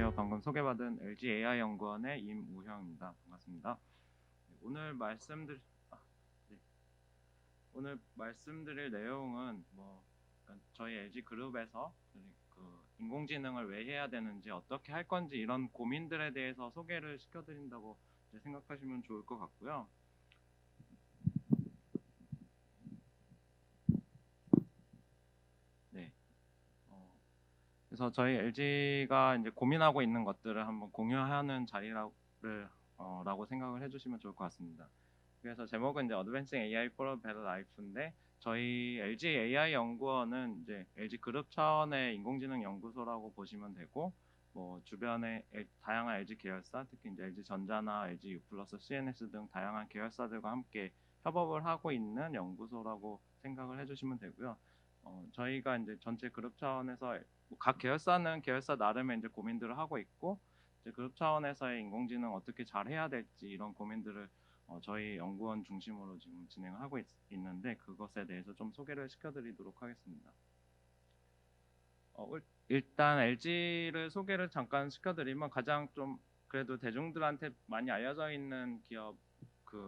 안녕하세요. 방금 소개받은 LG AI 연구원의 임우형입니다. 반갑습니다. 네, 네, 오늘 말씀드릴 내용은 그러니까 저희 LG 그룹에서 인공지능을 왜 해야 되는지 어떻게 할 건지 이런 고민들에 대해서 소개를 시켜드린다고 이제 생각하시면 좋을 것 같고요. 네. 그래서 저희 LG가 이제 고민하고 있는 것들을 한번 공유하는 라고 생각을 해주시면 좋을 것 같습니다. 그래서 제목은 이제 Advancing AI for a Better Life인데 저희 LG AI 연구원은 이제 LG 그룹 차원의 인공지능 연구소라고 보시면 되고 주변에 다양한 LG 계열사, 특히 이제 LG 전자나 LG U 플러스 CNS 등 다양한 계열사들과 함께 협업을 하고 있는 연구소라고 생각을 해주시면 되고요. 저희가 이제 전체 그룹 차원에서 각 계열사는 계열사 나름의 이제 고민들을 하고 있고 이제 그룹 차원에서의 인공지능 어떻게 잘 해야 될지 이런 고민들을 저희 연구원 중심으로 지금 진행을 하고 있는데 그것에 대해서 좀 소개를 시켜드리도록 하겠습니다. 일단 LG를 소개를 잠깐 시켜드리면 가장 좀 그래도 대중들한테 많이 알려져 있는 기업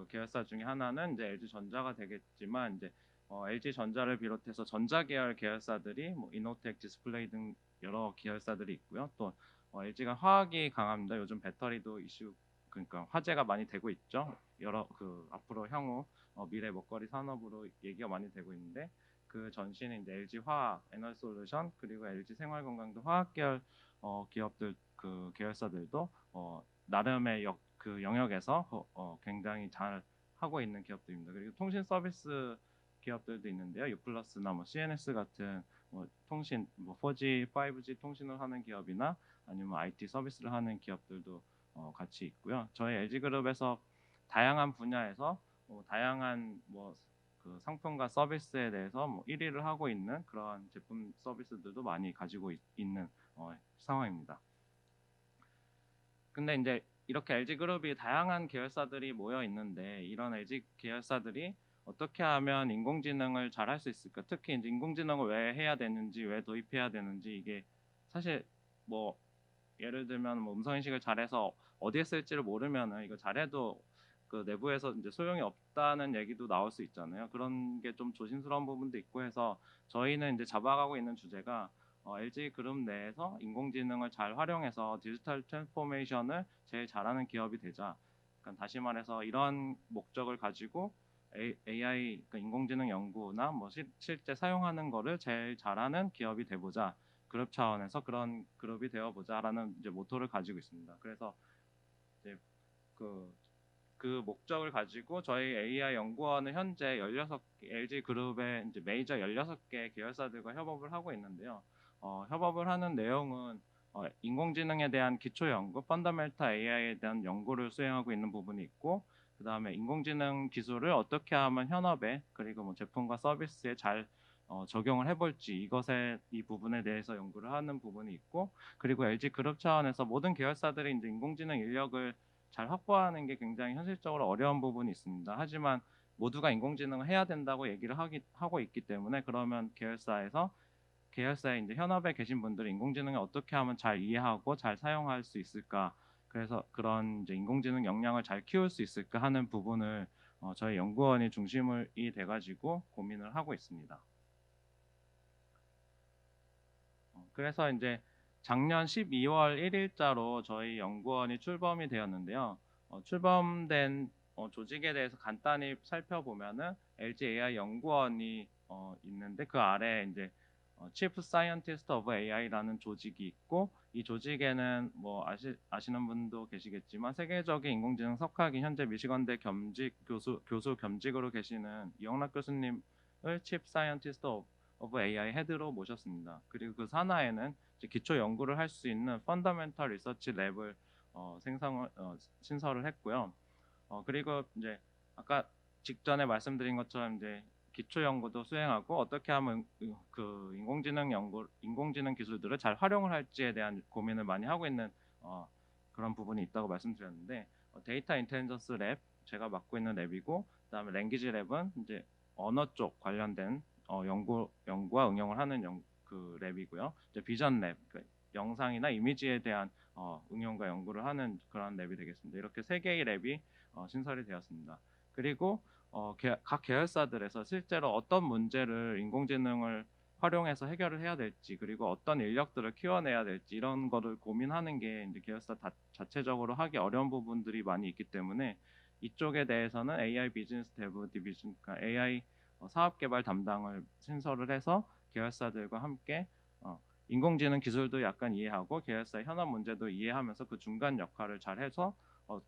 계열사 중에 하나는 이제 LG 전자가 되겠지만 이제 LG 전자를 비롯해서 전자 계열 계열사들이 이노텍, 디스플레이 등 여러 계열사들이 있고요. 또 LG가 화학이 강합니다. 요즘 배터리도 그러니까 화제가 많이 되고 있죠. 앞으로 향후 미래 먹거리 산업으로 얘기가 많이 되고 있는데 그 전신에 이제 LG 화학, 에너솔루션 그리고 LG 생활건강도 화학 계열 기업들 계열사들도 나름의 그 영역에서 굉장히 잘 하고 있는 기업들입니다. 그리고 통신 서비스 기업들도 있는데요. U+나 CNS 같은 통신 4G, 5G 통신을 하는 기업이나 아니면 IT 서비스를 하는 기업들도 같이 있고요. 저희 LG그룹에서 다양한 분야에서 다양한 그 상품과 서비스에 대해서 1위를 하고 있는 그러한 제품 서비스들도 많이 가지고 있는 상황입니다. 근데 이제 이렇게 LG그룹이 다양한 계열사들이 모여 있는데 이런 LG 계열사들이 어떻게 하면 인공지능을 잘 할 수 있을까? 특히 이제 인공지능을 왜 해야 되는지, 왜 도입해야 되는지 이게 사실 예를 들면 음성인식을 잘해서 어디에 쓸지를 모르면은 이거 잘해도 그 내부에서 이제 소용이 없다는 얘기도 나올 수 있잖아요. 그런 게 좀 조심스러운 부분도 있고 해서 저희는 이제 잡아가고 있는 주제가 LG 그룹 내에서 인공지능을 잘 활용해서 디지털 트랜스포메이션을 제일 잘하는 기업이 되자. 그러니까 다시 말해서 이런 목적을 가지고 AI, 그러니까 인공지능 연구나 실제 사용하는 거를 제일 잘하는 기업이 돼보자. 그룹 차원에서 그런 그룹이 되어보자라는 이제 모토를 가지고 있습니다. 그래서 이제 그 목적을 가지고 저희 AI 연구원은 현재 16개 LG 그룹의 이제 메이저 16개 계열사들과 협업을 하고 있는데요. 협업을 하는 내용은 인공지능에 대한 기초 연구, 펀더멘탈 AI에 대한 연구를 수행하고 있는 부분이 있고, 그 다음에 인공지능 기술을 어떻게 하면 현업에 그리고 제품과 서비스에 잘 적용을 해볼지 이 부분에 대해서 연구를 하는 부분이 있고, 그리고 LG 그룹 차원에서 모든 계열사들이 이제 인공지능 인력을 잘 확보하는 게 굉장히 현실적으로 어려운 부분이 있습니다. 하지만 모두가 인공지능을 해야 된다고 얘기를 하고 있기 때문에 그러면 계열사에 이제 현업에 계신 분들이 인공지능을 어떻게 하면 잘 이해하고 잘 사용할 수 있을까? 그래서 그런 이제 인공지능 역량을 잘 키울 수 있을까 하는 부분을 저희 연구원이 중심이 돼가지고 고민을 하고 있습니다. 그래서 이제 작년 12월 1일자로 저희 연구원이 출범이 되었는데요. 출범된 조직에 대해서 간단히 살펴보면은 LG AI 연구원이 있는데 그 아래 이제 Chief Scientist of AI라는 조직이 있고 이 조직에는 아시는 분도 계시겠지만 세계적인 인공지능 석학이 현재 미시건대 교수 겸직으로 계시는 이영락 교수님을 Chief Scientist of AI 헤드로 모셨습니다. 그리고 그 산하에는 기초 연구를 할 수 있는 펀더멘털 리서치 랩을 신설을 했고요. 그리고 이제 아까 직전에 말씀드린 것처럼 이제 기초 연구도 수행하고 어떻게 하면 그 인공지능 기술들을 잘 활용을 할지에 대한 고민을 많이 하고 있는 그런 부분이 있다고 말씀드렸는데 데이터 인텔리전스 랩 제가 맡고 있는 랩이고 그다음에 랭귀지 랩은 이제 언어 쪽 관련된 연구와 응용을 하는 그 랩이고요. 이제 비전 랩 영상이나 이미지에 대한 응용과 연구를 하는 그런 랩이 되겠습니다. 이렇게 3개의 랩이 신설이 되었습니다. 그리고 각 계열사들에서 실제로 어떤 문제를 인공지능을 활용해서 해결을 해야 될지, 그리고 어떤 인력들을 키워내야 될지, 이런 거를 고민하는 게 이제 계열사 자체적으로 하기 어려운 부분들이 많이 있기 때문에 이쪽에 대해서는 AI 비즈니스 데브 디비전, 그러니까 AI 사업 개발 담당을 신설을 해서 계열사들과 함께 인공지능 기술도 약간 이해하고 계열사의 현안 문제도 이해하면서 그 중간 역할을 잘 해서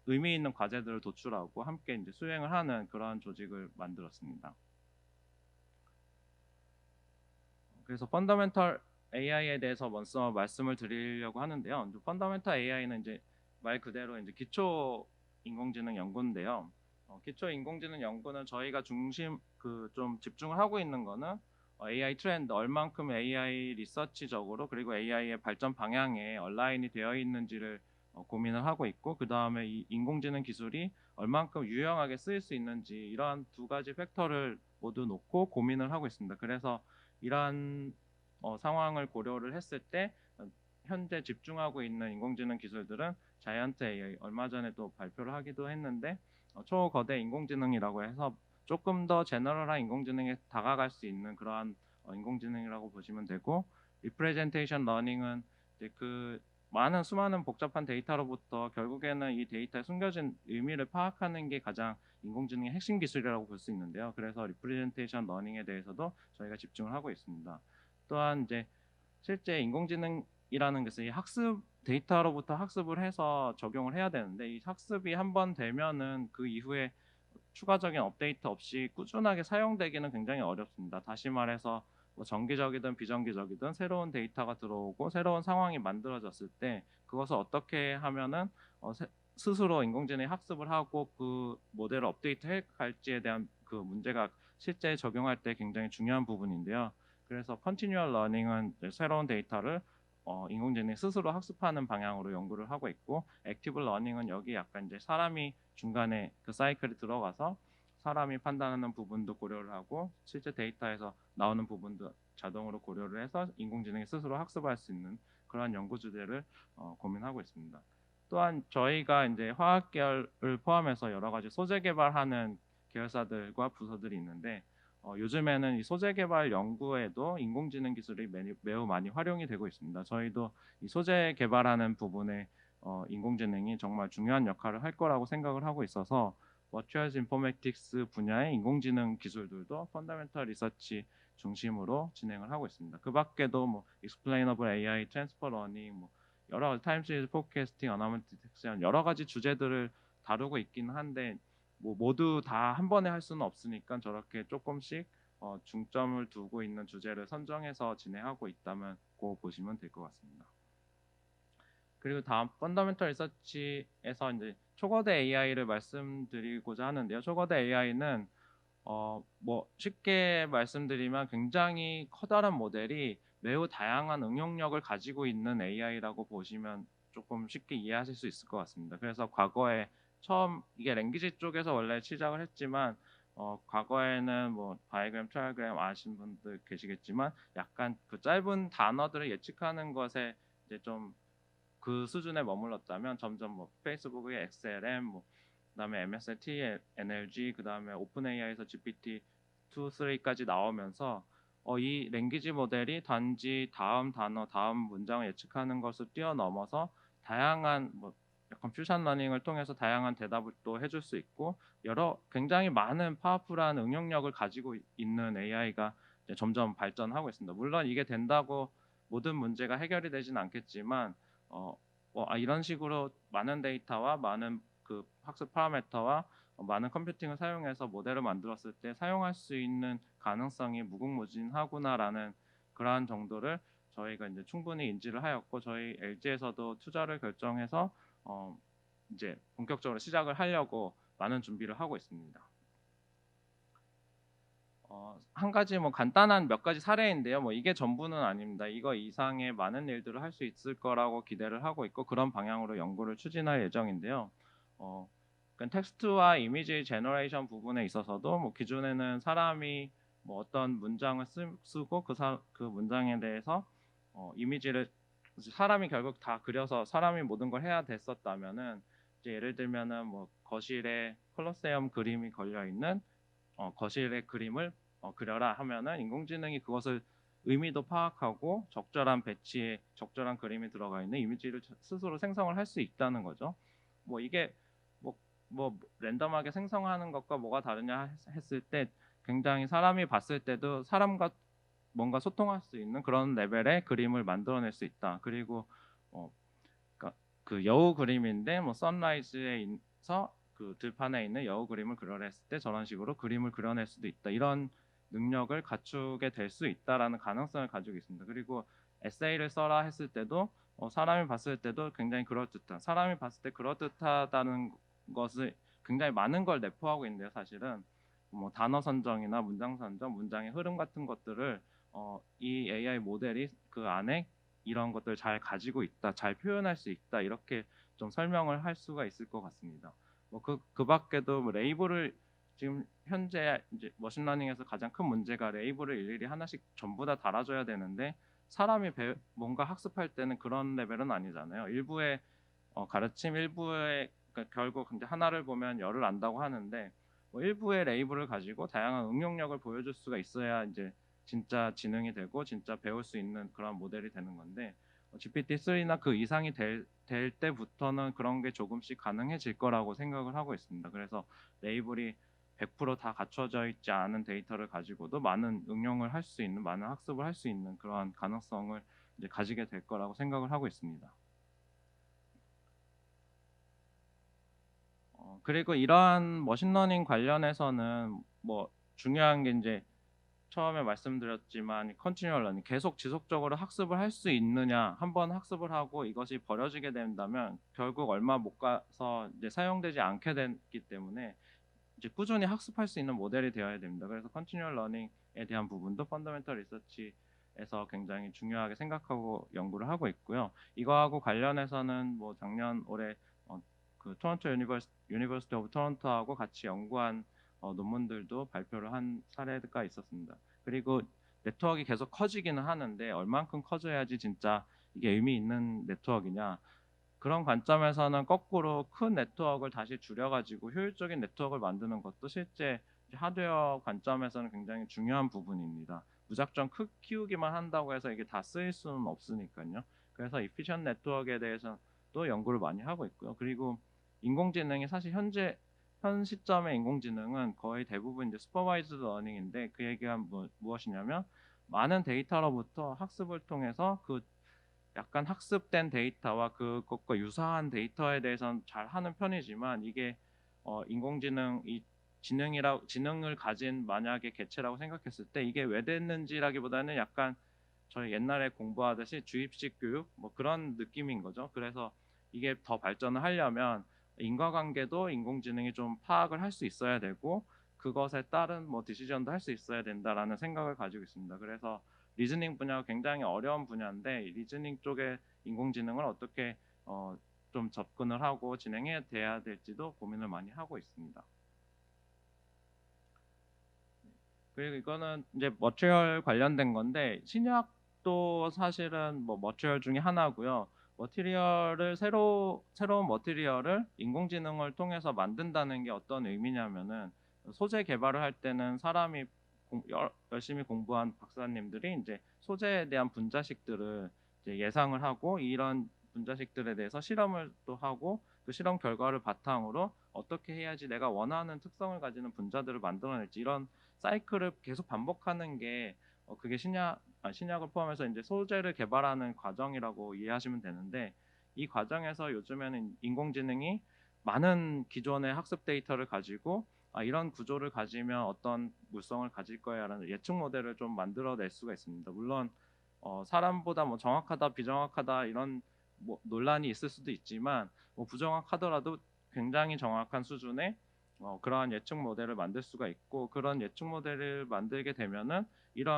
의미 있는 과제들을 도출하고 함께 이제 수행을 하는 그러한 조직을 만들었습니다. 그래서 펀더멘털 AI에 대해서 먼저 말씀을 드리려고 하는데요. 펀더멘털 AI는 이제 말 그대로 이제 기초 인공지능 연구인데요. 기초 인공지능 연구는 저희가 좀 집중을 하고 있는 거는 AI 트렌드, 얼만큼 AI 리서치적으로 그리고 AI의 발전 방향에 얼라인이 되어 있는지를 고민을 하고 있고, 그 다음에 이 인공지능 기술이 얼만큼 유용하게 쓰일 수 있는지, 이러한 2가지 팩터를 모두 놓고 고민을 하고 있습니다. 그래서 이러한 상황을 고려를 했을 때 현재 집중하고 있는 인공지능 기술들은 자이언트 AI, 얼마 전에도 발표를 하기도 했는데 초거대 인공지능이라고 해서 조금 더 제너럴한 인공지능에 다가갈 수 있는 그러한 인공지능이라고 보시면 되고, 리프레젠테이션 러닝은 이제 그 수많은 복잡한 데이터로부터 결국에는 이 데이터에 숨겨진 의미를 파악하는 게 가장 인공지능의 핵심 기술이라고 볼 수 있는데요. 그래서 리프레젠테이션 러닝에 대해서도 저희가 집중을 하고 있습니다. 또한 이제 실제 인공지능이라는 것은 이 학습 데이터로부터 학습을 해서 적용을 해야 되는데, 이 학습이 한번 되면은 그 이후에 추가적인 업데이트 없이 꾸준하게 사용되기는 굉장히 어렵습니다. 다시 말해서 뭐 정기적이든 비정기적이든 새로운 데이터가 들어오고 새로운 상황이 만들어졌을 때 그것을 어떻게 하면은 스스로 인공지능이 학습을 하고 그 모델을 업데이트 해 갈지에 대한 그 문제가 실제 적용할 때 굉장히 중요한 부분인데요. 그래서 컨티뉴얼 러닝은 새로운 데이터를 인공지능이 스스로 학습하는 방향으로 연구를 하고 있고, 액티브 러닝은 여기 약간 이제 사람이 중간에 그 사이클에 들어가서 사람이 판단하는 부분도 고려를 하고 실제 데이터에서 나오는 부분도 자동으로 고려를 해서 인공지능이 스스로 학습할 수 있는 그러한 연구 주제를 고민하고 있습니다. 또한 저희가 이제 화학 계열을 포함해서 여러 가지 소재 개발하는 계열사들과 부서들이 있는데 요즘에는 이 소재 개발 연구에도 인공지능 기술이 매우 많이 활용이 되고 있습니다. 저희도 이 소재 개발하는 부분에 인공지능이 정말 중요한 역할을 할 거라고 생각을 하고 있어서 머티리얼즈 인포메틱스 분야의 인공지능 기술들도 펀더멘털 리서치 중심으로 진행을 하고 있습니다. 그 밖에도 뭐 익스플레이너블 AI, 트랜스퍼 러닝, 뭐 여러 가지 타임 시리즈 포캐스팅, 어나먼트 디텍션, 여러 가지 주제들을 다루고 있긴 한데 뭐 모두 다 한 번에 할 수는 없으니까 저렇게 조금씩 중점을 두고 있는 주제를 선정해서 진행하고 있다면 고 보시면 될 것 같습니다. 그리고 다음 펀더멘털 리서치에서 이제 초거대 AI를 말씀드리고자 하는데요. 초거대 AI는 뭐 쉽게 말씀드리면 굉장히 커다란 모델이 매우 다양한 응용력을 가지고 있는 AI라고 보시면 조금 쉽게 이해하실 수 있을 것 같습니다. 그래서 과거에 처음 이게 랭귀지 쪽에서 원래 시작을 했지만 과거에는 뭐 바이그램, 트라이그램 아시는 분들 계시겠지만 약간 그 짧은 단어들을 예측하는 것에 이제 좀 그 수준에 머물렀다면 점점 뭐 페이스북의 XLM, 뭐 그다음에 MST, NLG, 그다음에 오픈AI에서 GPT 2, 3까지 나오면서 이 랭귀지 모델이 단지 다음 단어, 다음 문장을 예측하는 것을 뛰어넘어서 다양한 뭐 컴퓨션 러닝을 통해서 다양한 대답을 또 해줄 수 있고 굉장히 많은 파워풀한 응용력을 가지고 있는 AI가 점점 발전하고 있습니다. 물론 이게 된다고 모든 문제가 해결이 되진 않겠지만 이런 식으로 많은 데이터와 많은 그 학습 파라미터와 많은 컴퓨팅을 사용해서 모델을 만들었을 때 사용할 수 있는 가능성이 무궁무진하구나라는 그러한 정도를 저희가 이제 충분히 인지를 하였고, 저희 LG에서도 투자를 결정해서 이제 본격적으로 시작을 하려고 많은 준비를 하고 있습니다. 한 가지 뭐 간단한 몇 가지 사례인데요. 뭐 이게 전부는 아닙니다. 이거 이상의 많은 일들을 할 수 있을 거라고 기대를 하고 있고 그런 방향으로 연구를 추진할 예정인데요. 그러니까 텍스트와 이미지 제너레이션 부분에 있어서도 뭐 기존에는 사람이 뭐 어떤 문장을 쓰고 그 문장에 대해서 이미지를 그래서 사람이 결국 다 그려서 사람이 모든 걸 해야 됐었다면은 이제 예를 들면은 뭐 거실에 콜로세움 그림이 걸려 있는 거실의 그림을 그려라 하면은 인공지능이 그것을 의미도 파악하고 적절한 배치에 적절한 그림이 들어가 있는 이미지를 스스로 생성을 할 수 있다는 거죠. 뭐 이게 뭐, 뭐 랜덤하게 생성하는 것과 뭐가 다르냐 했을 때 굉장히 사람이 봤을 때도 사람과 뭔가 소통할 수 있는 그런 레벨의 그림을 만들어낼 수 있다. 그리고 어, 그러니까 그 여우 그림인데 뭐 선라이즈에서 그 들판에 있는 여우 그림을 그려라 했을 때 저런 식으로 그림을 그려낼 수도 있다. 이런 능력을 갖추게 될 수 있다라는 가능성을 가지고 있습니다. 그리고 에세이를 써라 했을 때도 사람이 봤을 때도 굉장히 그럴듯한 사람이 봤을 때 그럴듯하다는 것을 굉장히 많은 걸 내포하고 있는데요. 사실은 뭐 단어 선정이나 문장 선정, 문장의 흐름 같은 것들을 이 AI 모델이 그 안에 이런 것들 잘 가지고 있다, 잘 표현할 수 있다 이렇게 좀 설명을 할 수가 있을 것 같습니다. 뭐 그 밖에도 뭐 레이블을 지금 현재 이제 머신러닝에서 가장 큰 문제가 레이블을 일일이 하나씩 전부 다 달아줘야 되는데 사람이 뭔가 학습할 때는 그런 레벨은 아니잖아요. 일부의 가르침, 일부의 그러니까 결국 근데 하나를 보면 열을 안다고 하는데 뭐 일부의 레이블을 가지고 다양한 응용력을 보여줄 수가 있어야 이제 진짜 지능이 되고 진짜 배울 수 있는 그런 모델이 되는 건데 GPT-3나 그 이상이 될 때부터는 그런 게 조금씩 가능해질 거라고 생각을 하고 있습니다. 그래서 레이블이 100%다 갖춰져 있지 않은 데이터를 가지고도 많은 응용을 할 수 있는, 많은 학습을 할 수 있는 그러한 가능성을 이제 가지게 될 거라고 생각을 하고 있습니다. 그리고 이러한 머신러닝 관련해서는 뭐 중요한 게 이제 처음에 말씀드렸지만 컨티뉴얼 러닝 계속 지속적으로 학습을 할 수 있느냐 한번 학습을 하고 이것이 버려지게 된다면 결국 얼마 못 가서 이제 사용되지 않게 되기 때문에 이제 꾸준히 학습할 수 있는 모델이 되어야 됩니다. 그래서 컨티뉴얼 러닝에 대한 부분도 펀더멘털 리서치에서 굉장히 중요하게 생각하고 연구를 하고 있고요. 이거하고 관련해서는 뭐 작년 올해 그 토론토 유니버시티 오브 토론토하고 같이 연구한 논문들도 발표를 한 사례가 있었습니다. 그리고 네트워크가 계속 커지기는 하는데 얼만큼 커져야지 진짜 이게 의미 있는 네트워크냐 그런 관점에서는 거꾸로 큰 네트워크를 다시 줄여가지고 효율적인 네트워크를 만드는 것도 실제 하드웨어 관점에서는 굉장히 중요한 부분입니다. 무작정 키우기만 한다고 해서 이게 다 쓰일 수는 없으니까요. 그래서 이피션 네트워크에 대해서도 연구를 많이 하고 있고요. 그리고 인공지능이 사실 현 시점의 인공지능은 거의 대부분 이제 슈퍼바이즈드 러닝인데 그 얘기가 무엇이냐면 많은 데이터로부터 학습을 통해서 그 약간 학습된 데이터와 그것과 유사한 데이터에 대해서는 잘 하는 편이지만 이게 인공지능 이 지능을 가진 만약에 개체라고 생각했을 때 이게 왜 됐는지라기보다는 약간 저희 옛날에 공부하듯이 주입식 교육 뭐 그런 느낌인 거죠. 그래서 이게 더 발전을 하려면 인과관계도 인공지능이 좀 파악을 할 수 있어야 되고 그것에 따른 뭐 디시전도 할 수 있어야 된다라는 생각을 가지고 있습니다. 그래서 리즈닝 분야가 굉장히 어려운 분야인데 리즈닝 쪽에 인공지능을 어떻게 좀 접근을 하고 진행해야 돼야 될지도 고민을 많이 하고 있습니다. 그리고 이거는 이제 머티리얼 관련된 건데 신약도 사실은 뭐 머티리얼 중에 하나고요. 머티리얼을 새로운 머티리얼을 인공지능을 통해서 만든다는 게 어떤 의미냐면은 소재 개발을 할 때는 사람이 열심히 공부한 박사님들이 이제 소재에 대한 분자식들을 이제 예상을 하고 이런 분자식들에 대해서 실험을 또 하고 그 실험 결과를 바탕으로 어떻게 해야지 내가 원하는 특성을 가지는 분자들을 만들어낼지 이런 사이클을 계속 반복하는 게 그게 신약을 포함해서 이제 소재를 개발하는 과정이라고 이해하시면 되는데 이 과정에서 요즘에는 인공지능이 많은 기존의 학습 데이터를 가지고 이런 구조를 가지면 어떤 물성을 가질 거야라는 예측 모델을 좀 만들어낼 수가 있습니다. 물론 사람보다 뭐 정확하다 비정확하다 이런 뭐 논란이 있을 수도 있지만 뭐 부정확하더라도 굉장히 정확한 수준의 그러한 예측 모델을 만들 수가 있고 그런 예측 모델을 만들게 되면은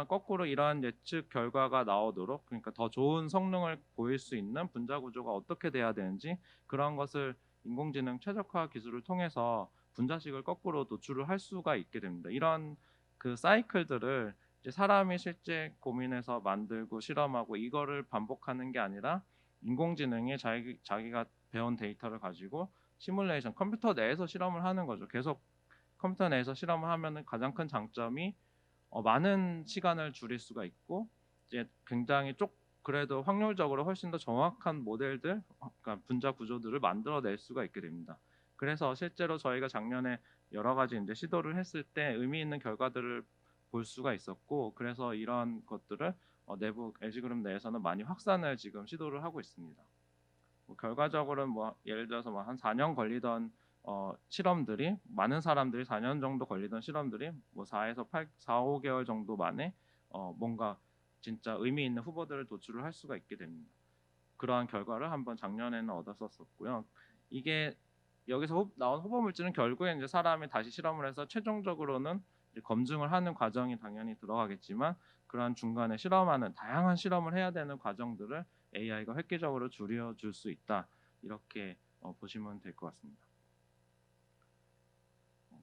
거꾸로 이러한 예측 결과가 나오도록 그러니까 더 좋은 성능을 보일 수 있는 분자 구조가 어떻게 돼야 되는지 그런 것을 인공지능 최적화 기술을 통해서 분자식을 거꾸로 노출을 할 수가 있게 됩니다. 이런 그 사이클들을 이제 사람이 실제 고민해서 만들고 실험하고 이거를 반복하는 게 아니라 인공지능이 자기가 배운 데이터를 가지고 시뮬레이션, 컴퓨터 내에서 실험을 하는 거죠. 계속 컴퓨터 내에서 실험을 하면은 가장 큰 장점이 많은 시간을 줄일 수가 있고, 이제 굉장히 그래도 확률적으로 훨씬 더 정확한 모델들, 그러니까 분자 구조들을 만들어낼 수가 있게 됩니다. 그래서 실제로 저희가 작년에 여러 가지 이제 시도를 했을 때 의미 있는 결과들을 볼 수가 있었고, 그래서 이런 것들을 내부 LG그룹 내에서는 많이 확산을 지금 시도를 하고 있습니다. 결과적으로는 예를 들어서 한 4년 걸리던 실험들이, 많은 사람들이 4년 정도 걸리던 실험들이 4에서 4, 5개월 정도 만에 뭔가 진짜 의미 있는 후보들을 도출을 할 수가 있게 됩니다. 그러한 결과를 한번 작년에는 얻었었고요. 이게 여기서 나온 후보 물질은 결국에 이제 사람이 다시 실험을 해서 최종적으로는 이제 검증을 하는 과정이 당연히 들어가겠지만, 그러한 중간에 다양한 실험을 해야 되는 과정들을 AI가 획기적으로 줄여줄 수 있다, 이렇게 보시면 될 것 같습니다.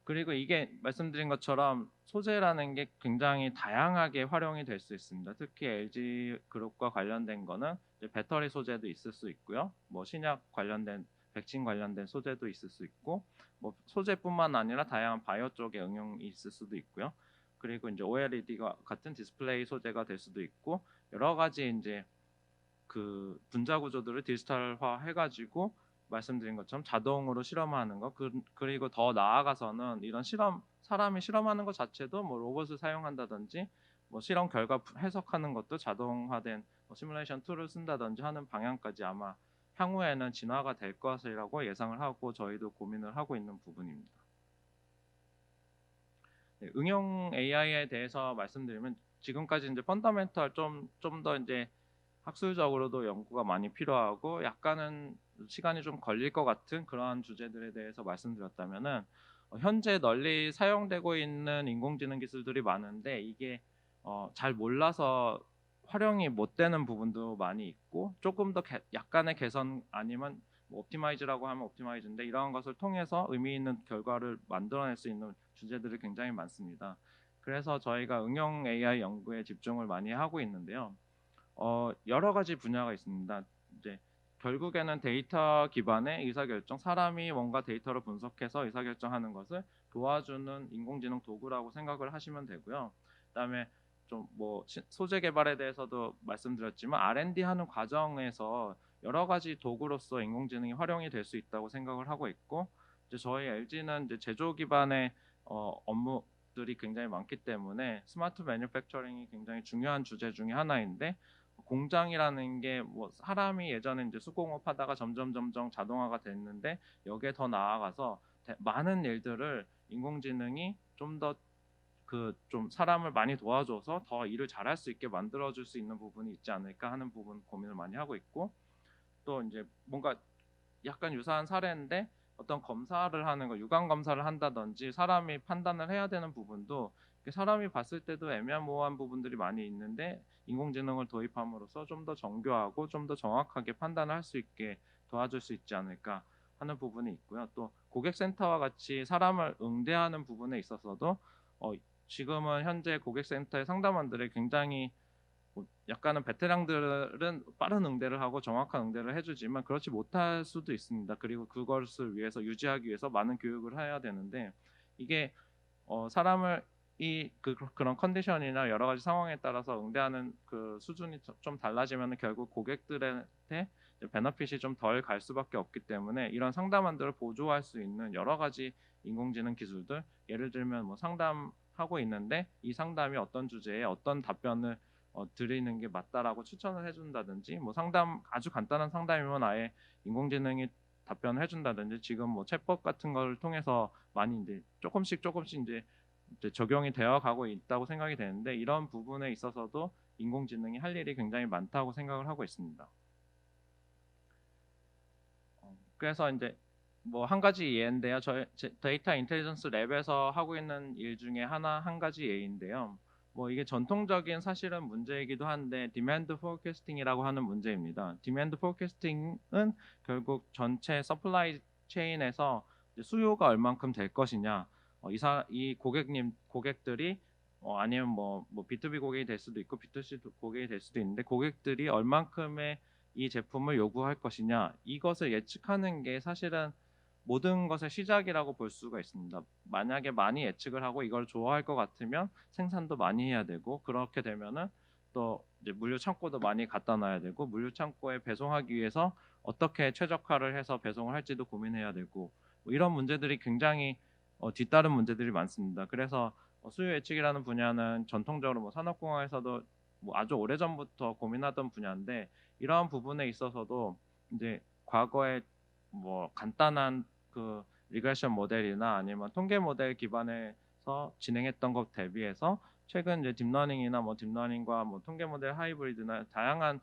그리고 이게 말씀드린 것처럼 소재라는 게 굉장히 다양하게 활용이 될 수 있습니다. 특히 LG 그룹과 관련된 거는 이제 배터리 소재도 있을 수 있고요. 신약 관련된, 백신 관련된 소재도 있을 수 있고, 소재뿐만 아니라 다양한 바이오 쪽의 응용이 있을 수도 있고요. 그리고 이제 OLED가 같은 디스플레이 소재가 될 수도 있고, 여러 가지 이제 그 분자 구조들을 디지털화 해가지고 말씀드린 것처럼 자동으로 실험하는 거, 그리고 더 나아가서는 이런 사람이 실험하는 것 자체도 로봇을 사용한다든지, 실험 결과 해석하는 것도 자동화된 시뮬레이션 툴을 쓴다든지 하는 방향까지 아마 향후에는 진화가 될 것이라고 예상을 하고 저희도 고민을 하고 있는 부분입니다. 네, 응용 AI에 대해서 말씀드리면, 지금까지 이제 펀더멘털 좀 더 이제 학술적으로도 연구가 많이 필요하고 약간은 시간이 좀 걸릴 것 같은 그러한 주제들에 대해서 말씀드렸다면은, 현재 널리 사용되고 있는 인공지능 기술들이 많은데 이게 잘 몰라서 활용이 못 되는 부분도 많이 있고, 조금 더 약간의 개선 아니면 옵티마이즈라고 하면 옵티마이즈인데, 이러한 것을 통해서 의미 있는 결과를 만들어낼 수 있는 주제들이 굉장히 많습니다. 그래서 저희가 응용 AI 연구에 집중을 많이 하고 있는데요. 여러 가지 분야가 있습니다. 이제 결국에는 데이터 기반의 의사결정, 사람이 뭔가 데이터를 분석해서 의사결정하는 것을 도와주는 인공지능 도구라고 생각을 하시면 되고요. 그다음에 좀 소재 개발에 대해서도 말씀드렸지만 R&D 하는 과정에서 여러 가지 도구로서 인공지능이 활용이 될 수 있다고 생각을 하고 있고, 이제 저희 LG는 이제 제조 기반의 업무들이 굉장히 많기 때문에 스마트 매뉴팩처링이 굉장히 중요한 주제 중에 하나인데, 공장이라는 게 사람이 예전에 이제 수공업 하다가 점점 자동화가 됐는데, 여기에 더 나아가서 많은 일들을 인공지능이 좀 더 좀 사람을 많이 도와줘서 더 일을 잘할 수 있게 만들어줄 수 있는 부분이 있지 않을까 하는 부분 고민을 많이 하고 있고, 또 이제 뭔가 약간 유사한 사례인데, 어떤 검사를 하는 거, 유관 검사를 한다든지 사람이 판단을 해야 되는 부분도 사람이 봤을 때도 애매모호한 부분들이 많이 있는데, 인공지능을 도입함으로써 좀 더 정교하고 좀 더 정확하게 판단을 할 수 있게 도와줄 수 있지 않을까 하는 부분이 있고요. 또 고객센터와 같이 사람을 응대하는 부분에 있어서도 지금은 현재 고객센터의 상담원들이 굉장히 약간은 베테랑들은 빠른 응대를 하고 정확한 응대를 해주지만 그렇지 못할 수도 있습니다. 그리고 그것을 위해서 유지하기 위해서 많은 교육을 해야 되는데, 이게 사람을 그런 컨디션이나 여러 가지 상황에 따라서 응대하는 그 수준이 좀 달라지면 결국 고객들한테 베너핏이 좀 덜 갈 수밖에 없기 때문에, 이런 상담원들을 보조할 수 있는 여러 가지 인공지능 기술들, 예를 들면 상담하고 있는데 이 상담이 어떤 주제에 어떤 답변을 드리는 게 맞다라고 추천을 해준다든지, 아주 간단한 상담이면 아예 인공지능이 답변을 해준다든지, 지금 챗봇 같은 걸 통해서 많이 이제 조금씩 이제 적용이 되어 가고 있다고 생각이 되는데, 이런 부분에 있어서도 인공지능이 할 일이 굉장히 많다고 생각을 하고 있습니다. 그래서 이제 한 가지 예인데요. 저희 데이터 인텔리전스 랩에서 하고 있는 일 중에 한 가지 예인데요. 이게 전통적인 사실은 문제이기도 한데, 디맨드 포캐스팅이라고 하는 문제입니다. 디맨드 포캐스팅은 결국 전체 서플라이 체인에서 수요가 얼만큼 될 것이냐, 이 고객들이 아니면 B2B 고객이 될 수도 있고 B2C 고객이 될 수도 있는데, 고객들이 얼만큼의 이 제품을 요구할 것이냐, 이것을 예측하는 게 사실은 모든 것의 시작이라고 볼 수가 있습니다. 만약에 많이 예측을 하고 이걸 좋아할 것 같으면 생산도 많이 해야 되고, 그렇게 되면은 또 이제 물류 창고도 많이 갖다 놔야 되고, 물류 창고에 배송하기 위해서 어떻게 최적화를 해서 배송을 할지도 고민해야 되고, 뭐 이런 문제들이 굉장히 뒤따른 문제들이 많습니다. 그래서 수요 예측이라는 분야는 전통적으로 뭐 산업공학에서도 뭐 아주 오래전부터 고민하던 분야인데, 이러한 부분에 있어서도 이제 과거에 뭐 간단한 그 리그레션 모델이나 아니면 통계 모델 기반에서 진행했던 것 대비해서 최근 이제 딥러닝이나 뭐 딥러닝과 뭐 통계 모델 하이브리드나 다양한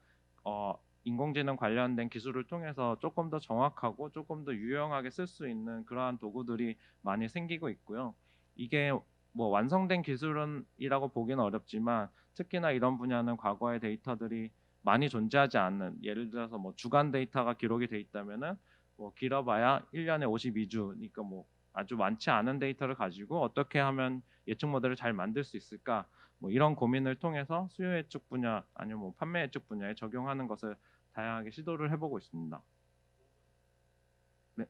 인공지능 관련된 기술을 통해서 조금 더 정확하고 조금 더 유용하게 쓸 수 있는 그러한 도구들이 많이 생기고 있고요. 이게 뭐 완성된 기술은이라고 보기는 어렵지만, 특히나 이런 분야는 과거의 데이터들이 많이 존재하지 않는, 예를 들어서 뭐 주간 데이터가 기록이 돼 있다면은 뭐 길어봐야 1년에 52주니까 뭐 아주 많지 않은 데이터를 가지고 어떻게 하면 예측 모델을 잘 만들 수 있을까, 뭐 이런 고민을 통해서 수요 예측 분야 아니면 뭐 판매 예측 분야에 적용하는 것을 다양하게 시도를 해보고 있습니다. 네.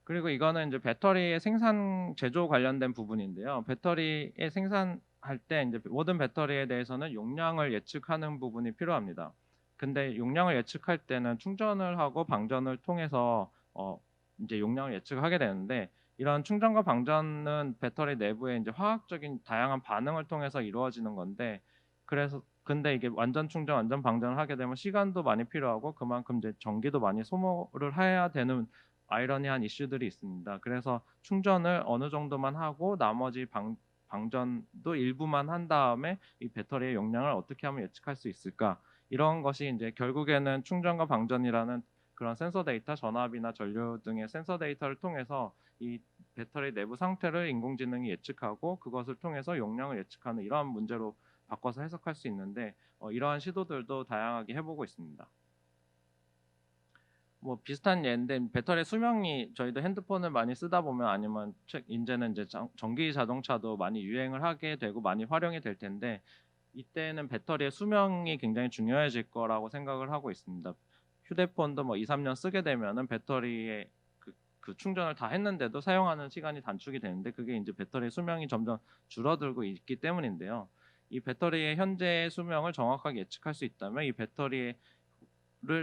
그리고 이거는 이제 배터리의 생산 제조 관련된 부분인데요. 배터리의 생산할 때 이제 모든 배터리에 대해서는 용량을 예측하는 부분이 필요합니다. 근데 용량을 예측할 때는 충전을 하고 방전을 통해서 이제 용량을 예측하게 되는데, 이런 충전과 방전은 배터리 내부에 이제 화학적인 다양한 반응을 통해서 이루어지는 건데, 그래서 근데 이게 완전 충전, 완전 방전을 하게 되면 시간도 많이 필요하고 그만큼 이제 전기도 많이 소모를 해야 되는 아이러니한 이슈들이 있습니다. 그래서 충전을 어느 정도만 하고 나머지 방전도 일부만 한 다음에 이 배터리의 용량을 어떻게 하면 예측할 수 있을까? 이런 것이 이제 결국에는 충전과 방전이라는 그런 센서 데이터, 전압이나 전류 등의 센서 데이터를 통해서 이 배터리 내부 상태를 인공지능이 예측하고 그것을 통해서 용량을 예측하는 이러한 문제로 바꿔서 해석할 수 있는데, 이러한 시도들도 다양하게 해보고 있습니다. 뭐 비슷한 예인데, 배터리 수명이 저희도 핸드폰을 많이 쓰다 보면 아니면 이제는 이제 전기 자동차도 많이 유행을 하게 되고 많이 활용이 될 텐데, 이때는 배터리의 수명이 굉장히 중요해질 거라고 생각을 하고 있습니다. 휴대폰도 뭐 2, 3년 쓰게 되면은 배터리에 그 충전을 다 했는데도 사용하는 시간이 단축이 되는데, 그게 이제 배터리 수명이 점점 줄어들고 있기 때문인데요. 이 배터리의 현재 수명을 정확하게 예측할 수 있다면 이 배터리를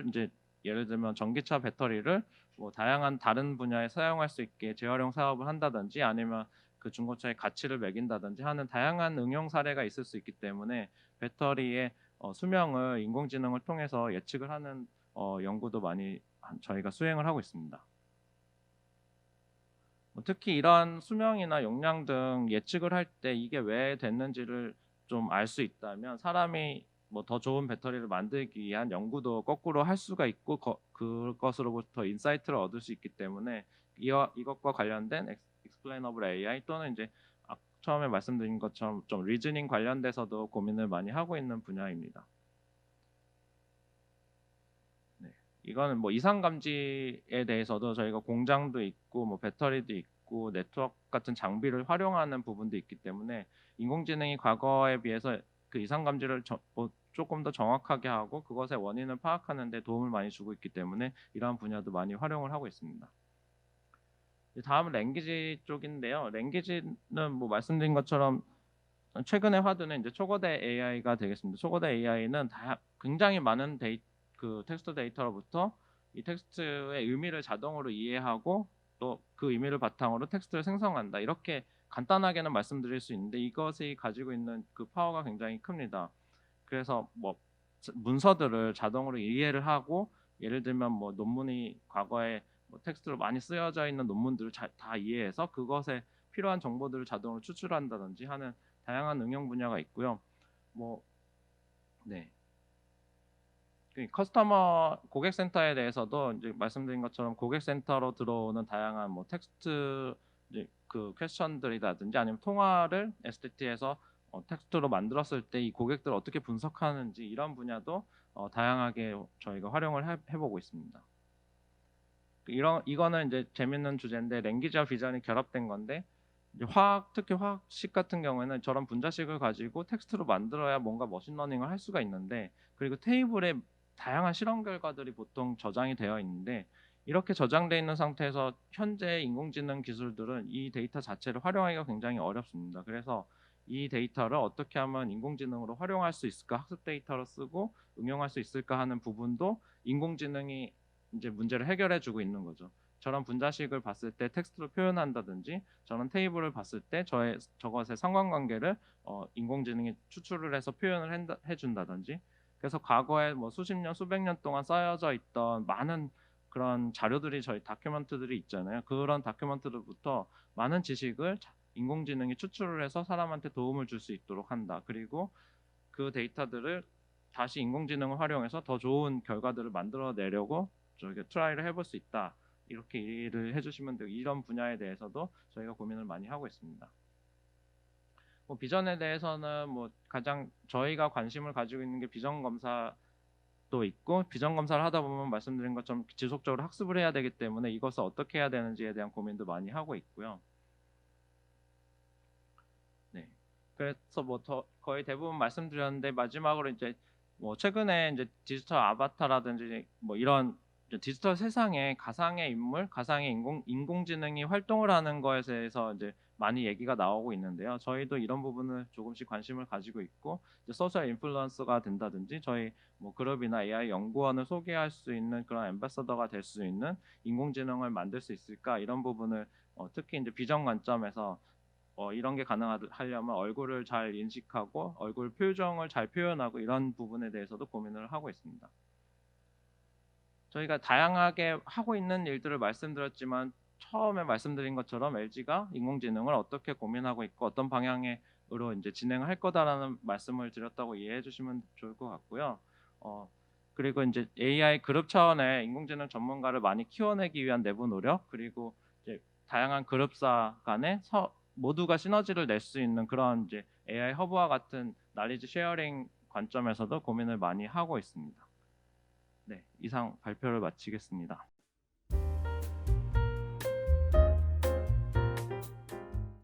이제 예를 들면 전기차 배터리를 뭐 다양한 다른 분야에 사용할 수 있게 재활용 사업을 한다든지 아니면 그 중고차의 가치를 매긴다든지 하는 다양한 응용 사례가 있을 수 있기 때문에, 배터리의 수명을 인공지능을 통해서 예측을 하는 연구도 많이 저희가 수행을 하고 있습니다. 뭐 특히 이러한 수명이나 용량 등 예측을 할 때 이게 왜 됐는지를 좀 알 수 있다면 사람이 뭐 더 좋은 배터리를 만들기 위한 연구도 거꾸로 할 수가 있고 그것으로부터 인사이트를 얻을 수 있기 때문에 이것과 관련된 explainable AI 또는 이제 처음에 말씀드린 것처럼 좀 리즈닝 관련돼서도 고민을 많이 하고 있는 분야입니다. 네. 이거는 뭐 이상 감지에 대해서도 저희가 공장도 있고 뭐 배터리도 있고 네트워크 같은 장비를 활용하는 부분도 있기 때문에, 인공지능이 과거에 비해서 그 이상 감지를 조금 더 정확하게 하고 그것의 원인을 파악하는 데 도움을 많이 주고 있기 때문에 이러한 분야도 많이 활용을 하고 있습니다. 다음은 랭귀지 쪽인데요. 랭귀지는 뭐 말씀드린 것처럼 최근의 화두는 이제 초거대 AI가 되겠습니다. 초거대 AI는 굉장히 많은 그 텍스트 데이터로부터 이 텍스트의 의미를 자동으로 이해하고 또 그 의미를 바탕으로 텍스트를 생성한다. 이렇게 간단하게는 말씀드릴 수 있는데, 이것이 가지고 있는 그 파워가 굉장히 큽니다. 그래서 뭐 문서들을 자동으로 이해를 하고, 예를 들면 뭐 논문이 과거에 뭐 텍스트로 많이 쓰여져 있는 논문들을 다 이해해서 그것에 필요한 정보들을 자동으로 추출한다든지 하는 다양한 응용 분야가 있고요. 뭐 네. 그 커스터머 고객센터에 대해서도 이제 말씀드린 것처럼 고객센터로 들어오는 다양한 뭐 텍스트 이제 그 퀘스천들이라든지 아니면 통화를 STT에서 텍스트로 만들었을 때 이 고객들을 어떻게 분석하는지 이런 분야도 다양하게 저희가 활용을 해보고 있습니다. 이거는 이제 재밌는 주제인데, 랭귀지와 비전이 결합된 건데, 이제 특히 화학식 같은 경우에는 저런 분자식을 가지고 텍스트로 만들어야 뭔가 머신러닝을 할 수가 있는데, 그리고 테이블에 다양한 실험 결과들이 보통 저장이 되어 있는데, 이렇게 저장되어 있는 상태에서 현재 인공지능 기술들은 이 데이터 자체를 활용하기가 굉장히 어렵습니다. 그래서 이 데이터를 어떻게 하면 인공지능으로 활용할 수 있을까, 학습 데이터로 쓰고 응용할 수 있을까 하는 부분도 인공지능이 이제 문제를 해결해 주고 있는 거죠. 저런 분자식을 봤을 때 텍스트로 표현한다든지, 저런 테이블을 봤을 때 저것의 상관관계를 인공지능이 추출을 해서 표현을 해준다든지. 그래서 과거에 뭐 수십 년, 수백 년 동안 쌓여져 있던 많은 그런 자료들이, 저희 다큐멘트들이 있잖아요. 그런 다큐멘트들부터 많은 지식을 인공지능이 추출을 해서 사람한테 도움을 줄 수 있도록 한다. 그리고 그 데이터들을 다시 인공지능을 활용해서 더 좋은 결과들을 만들어내려고 저희가 트라이를 해볼 수 있다. 이렇게 이해를 해주시면 되고, 이런 분야에 대해서도 저희가 고민을 많이 하고 있습니다. 뭐 비전에 대해서는 뭐 가장 저희가 관심을 가지고 있는 게 비전 검사도 있고, 비전 검사를 하다 보면 말씀드린 것처럼 지속적으로 학습을 해야 되기 때문에 이것을 어떻게 해야 되는지에 대한 고민도 많이 하고 있고요. 네. 그래서 뭐 거의 대부분 말씀드렸는데, 마지막으로 이제 뭐 최근에 이제 디지털 아바타라든지 뭐 이런 이제 디지털 세상에 가상의 인물, 가상의 인공지능이 활동을 하는 거에 대해서 이제 많이 얘기가 나오고 있는데요. 저희도 이런 부분을 조금씩 관심을 가지고 있고, 이제 소셜 인플루언서가 된다든지, 저희 뭐 그룹이나 AI 연구원을 소개할 수 있는 그런 앰바서더가 될 수 있는 인공지능을 만들 수 있을까, 이런 부분을 특히 이제 비전 관점에서 이런 게 가능하려면 얼굴을 잘 인식하고 얼굴 표정을 잘 표현하고, 이런 부분에 대해서도 고민을 하고 있습니다. 저희가 다양하게 하고 있는 일들을 말씀드렸지만, 처음에 말씀드린 것처럼 LG가 인공지능을 어떻게 고민하고 있고 어떤 방향으로 이제 진행을 할 거다라는 말씀을 드렸다고 이해해 주시면 좋을 것 같고요. 그리고 이제 AI 그룹 차원의 인공지능 전문가를 많이 키워내기 위한 내부 노력, 그리고 이제 다양한 그룹사 간에 모두가 시너지를 낼 수 있는 그런 이제 AI 허브와 같은 나리지 쉐어링 관점에서도 고민을 많이 하고 있습니다. 네, 이상 발표를 마치겠습니다.